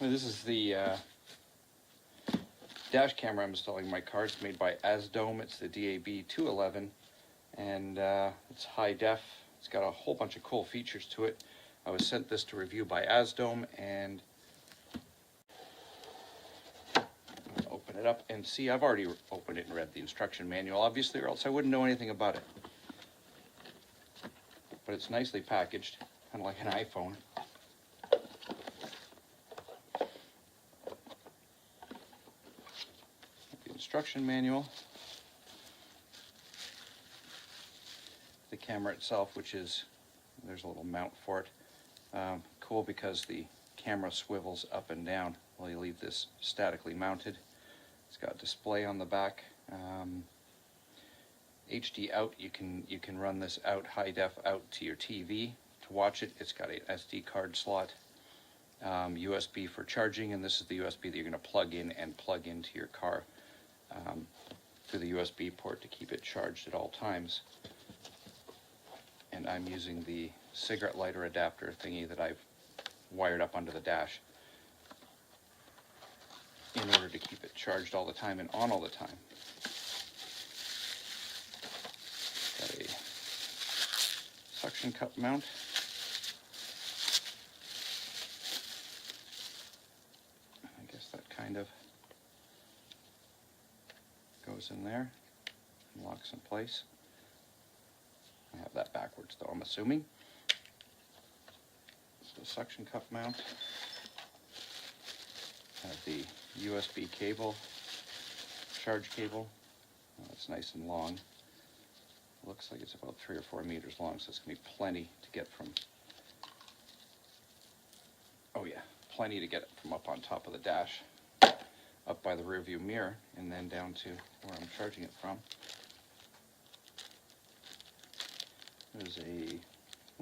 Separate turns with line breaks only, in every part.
This is the dash camera I'm installing in my car. It's made by Azdome. It's the DAB211, and it's high def. It's got a whole bunch of cool features to it. I was sent this to review by Azdome, and I'll open it up and see. I've already opened it and read the instruction manual, obviously, or else I wouldn't know anything about it. But it's nicely packaged, kind of like an iPhone. The instruction manual. The camera itself, which is, there's a little mount for it. Cool because the camera swivels up and down while you leave this statically mounted. It's got a display on the back. HD out, you can run this out, high def out to your TV to watch it. It's got an SD card slot, USB for charging, and this is the USB that you're going to plug in and plug into your car through the USB port to keep it charged at all times. And I'm using the cigarette lighter adapter thingy that I've wired up under the dash in order to keep it charged all the time and on all the time. Got a suction cup mount. I guess that kind of goes in there and locks in place. I have that backwards though, I'm assuming. So the suction cup mount. I have the USB cable, charge cable. Oh, it's nice and long. Looks like it's about 3 or 4 meters long, so it's going to be plenty to get from, oh yeah, plenty to get from up on top of the dash, up by the rear view mirror, and then down to where I'm charging it from. There's a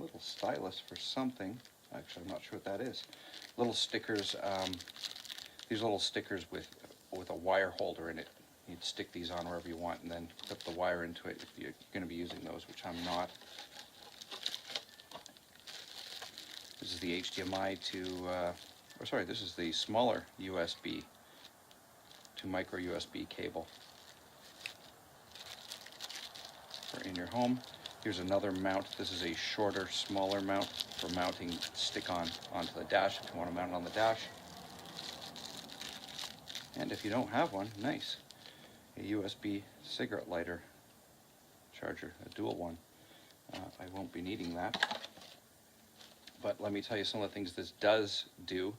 little stylus for something. Actually, I'm not sure what that is. Little stickers, these little stickers with a wire holder in it. You'd stick these on wherever you want and then clip the wire into it if you're going to be using those, which I'm not. This is the HDMI to, this is the smaller USB to micro USB cable for in your home. Here's another mount. This is a shorter, smaller mount for mounting stick-on onto the dash if you want to mount it on the dash. And if you don't have one, nice. A USB cigarette lighter charger, a dual one. I won't be needing that. But let me tell you some of the things this does do.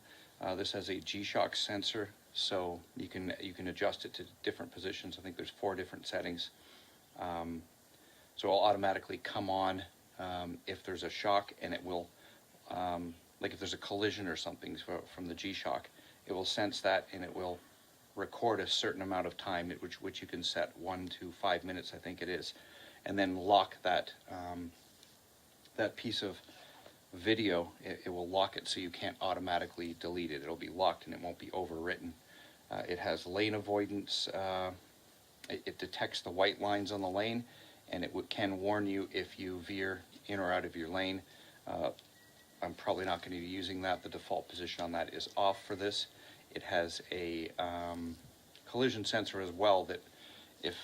This has a G-Shock sensor, so you can adjust it to different positions. I think there's 4 different settings. So it'll automatically come on if there's a shock, and it will, like if there's a collision or something from the G-Shock, it will sense that and it will record a certain amount of time, which you can set 1 to 5 minutes, I think it is, and then lock that that piece of video. It will lock it so you can't automatically delete it. It'll be locked and it won't be overwritten. It has lane avoidance. It detects the white lines on the lane, and it can warn you if you veer in or out of your lane. I'm probably not going to be using that. The default position on that is off for this. It has a collision sensor as well, that if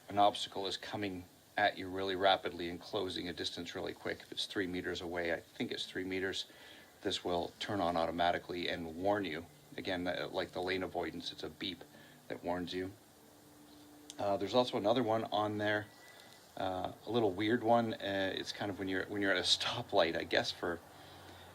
an obstacle is coming at you really rapidly and closing a distance really quick, if it's 3 meters away, I think it's 3 meters, this will turn on automatically and warn you. Again, like the lane avoidance, it's a beep that warns you. There's also another one on there, a little weird one. It's kind of when you're at a stoplight, I guess, for,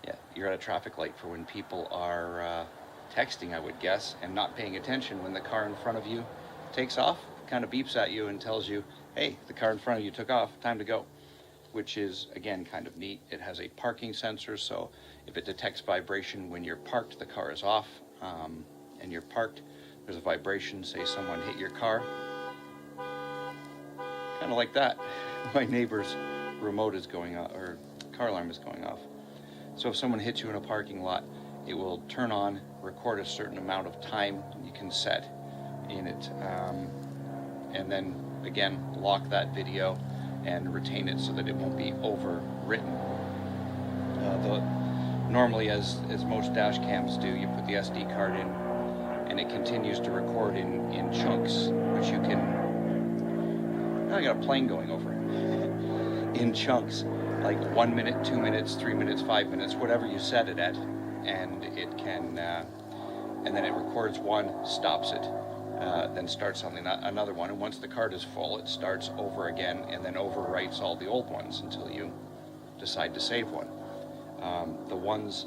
yeah, you're at a traffic light for when people are texting, I would guess, and not paying attention when the car in front of you takes off. Kind of beeps at you and tells you, hey, the car in front of you took off, time to go, which is, again, kind of neat. It has a parking sensor, so if it detects vibration when you're parked, the car is off, and you're parked, there's a vibration, say someone hit your car, kind of like that. My neighbor's remote is going off, or car alarm is going off. So if someone hits you in a parking lot, it will turn on, record a certain amount of time you can set in it, and then again lock that video and retain it so that it won't be overwritten. The normally, as most dash cams do, you put the SD card in and it continues to record in chunks, which you can, I got a plane going over, in chunks, like 1 minute, 2 minutes, 3 minutes, 5 minutes, whatever you set it at, and it can, and then it records one, stops it, then starts something, another one, and once the card is full, it starts over again, and then overwrites all the old ones until you decide to save one. The ones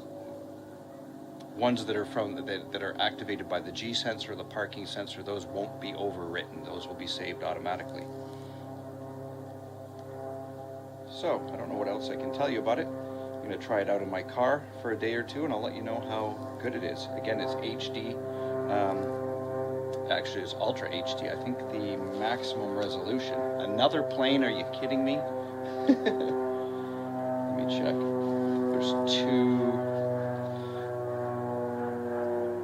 that are that are activated by the G sensor, the parking sensor, those won't be overwritten. Those will be saved automatically. So I don't know what else I can tell you about it. I'm going to try it out in my car for a day or two, and I'll let you know how good it is. Again, it's HD. Actually, it's Ultra HD. I think the maximum resolution. Another plane? Are you kidding me? Let me check.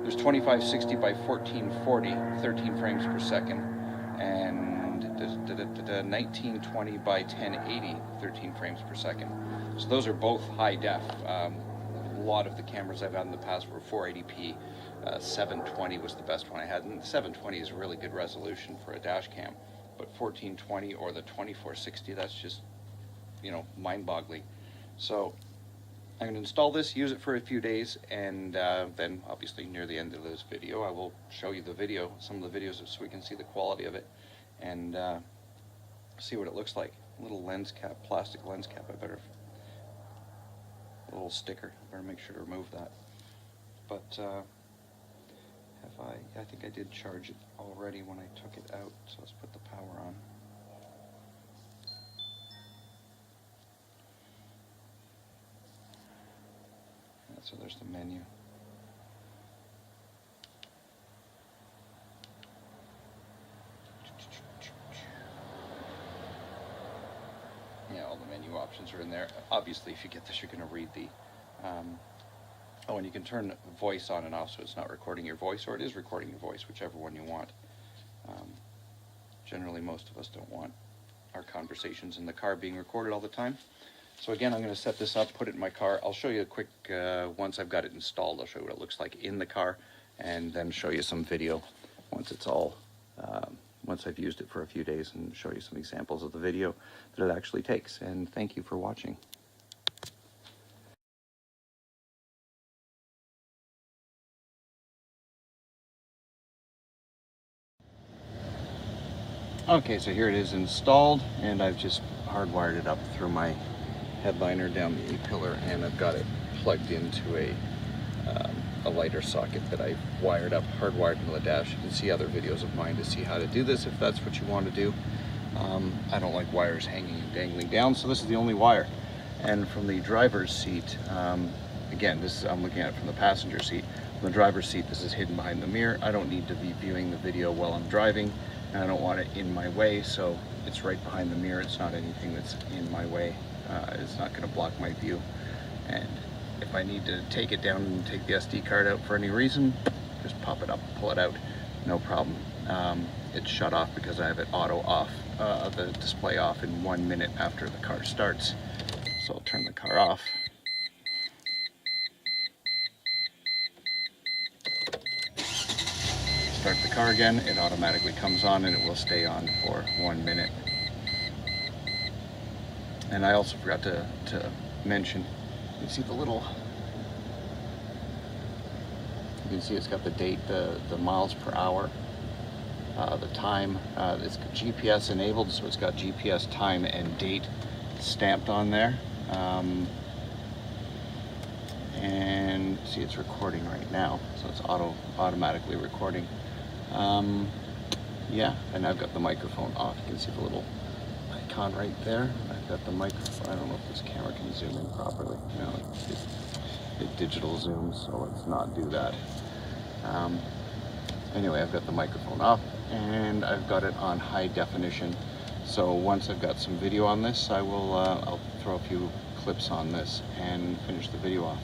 There's 2560 by 1440, 13 frames per second, and 1920 by 1080, 13 frames per second. So those are both high def. A lot of the cameras I've had in the past were 480p. 720 was the best one I had, and 720 is a really good resolution for a dash cam. But 1420 or the 2460, that's just, you know, mind-boggling. So I'm going to install this, use it for a few days, and then obviously near the end of this video I will show you the video, some of the videos, so we can see the quality of it and see what it looks like. A little lens cap, plastic lens cap, a little sticker, I better make sure to remove that. But I think I did charge it already when I took it out, so let's put the power on. So there's the menu. Yeah, all the menu options are in there. Obviously, if you get this, you're going to read the... oh, and you can turn voice on and off, so it's not recording your voice, or it is recording your voice, whichever one you want. Generally, most of us don't want our conversations in the car being recorded all the time. So again, I'm going to set this up, put it in my car. I'll show you a quick, once I've got it installed, I'll show you what it looks like in the car, and then show you some video once it's all, once I've used it for a few days, and show you some examples of the video that it actually takes. And thank you for watching. Okay, so here it is installed, and I've just hardwired it up through my headliner down the A-pillar, and I've got it plugged into a lighter socket that I've wired up, hardwired into the dash. You can see other videos of mine to see how to do this if that's what you want to do. I don't like wires hanging and dangling down, so this is the only wire. And from the driver's seat, again, this is, I'm looking at it from the passenger seat. From the driver's seat, this is hidden behind the mirror. I don't need to be viewing the video while I'm driving, and I don't want it in my way, so it's right behind the mirror. It's not anything that's in my way. It's not going to block my view. And if I need to take it down and take the SD card out for any reason, just pop it up, pull it out, no problem. It's shut off because I have it auto off, the display off in 1 minute after the car starts. So I'll turn the car off. Start the car again, it automatically comes on, and it will stay on for 1 minute. And I also forgot to mention, you see the little, you can see it's got the date, the miles per hour, the time. It's GPS enabled, so it's got GPS time and date stamped on there. And see, it's recording right now, so it's automatically recording. Yeah, and I've got the microphone off. You can see the little icon right there. I've got the microphone. I don't know if this camera can zoom in properly. No, it digital zooms, so let's not do that. Anyway, I've got the microphone off, and I've got it on high definition. So once I've got some video on this, I will I'll throw a few clips on this and finish the video off.